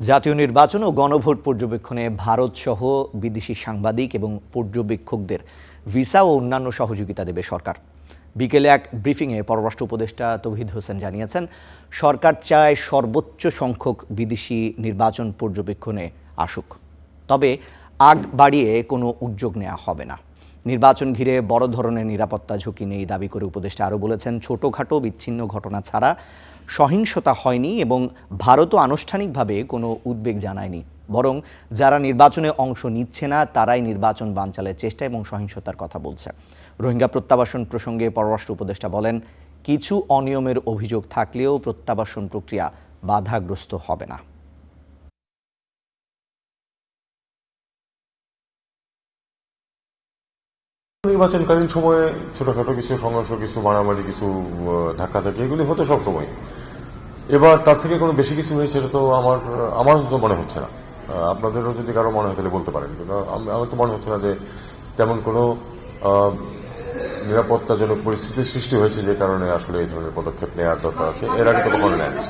জাতীয় নির্বাচন ও গণভোট পর্যবেক্ষণে ভারতসহ বিদেশি সাংবাদিক এবং পর্যবেক্ষকদের ভিসা ও অন্যান্য সহযোগিতা দেবে সরকার। বিকেলে এক ব্রিফিংয়ে পররাষ্ট্র উপদেষ্টা তৌহিদ হোসেন জানিয়েছেন, সরকার চায় সর্বোচ্চ সংখ্যক বিদেশি নির্বাচন পর্যবেক্ষণে আসুক, তবে আগ বাড়িয়ে কোনো উদ্যোগ নেওয়া হবে না। নির্বাচন ঘিরে বড় ধরনের নিরাপত্তা ঝুঁকি নেই দাবি করে উপদেষ্টা আরও বলেছেন, ছোটোখাটো বিচ্ছিন্ন ঘটনা ছাড়া সহিংসতা হয়নি এবং ভারতও আনুষ্ঠানিকভাবে কোনো উদ্বেগ জানায়নি। বরং যারা নির্বাচনে অংশ নিচ্ছে না তারাই নির্বাচন বানচালের চেষ্টা এবং সহিংসতার কথা বলছে। রোহিঙ্গা প্রত্যাবাসন প্রসঙ্গে পররাষ্ট্র উপদেষ্টা বলেন, কিছু অনিয়মের অভিযোগ থাকলেও প্রত্যাবাসন প্রক্রিয়া বাধাগ্রস্ত হবে না। নির্বাচনকালীন সময়ে ছোটখাটো কিছু সংঘর্ষ, কিছু মারামারি, কিছু ধাক্কাধাক্কি এগুলি হতো সবসময়। এবার তার থেকে কোনো বেশি কিছু হয়েছে এটা তো আমার তো মনে হচ্ছে না। আপনাদেরও যদি কারো মনে হয় তাহলে বলতে পারেন, কিন্তু আমার তো মনে হচ্ছে না যে তেমন কোনো নিরাপত্তাজনক পরিস্থিতির সৃষ্টি হয়েছে যে কারণে আসলে এই ধরনের পদক্ষেপ নেওয়ার দরকার আছে। এর আগে তো কখনো নেয়নি।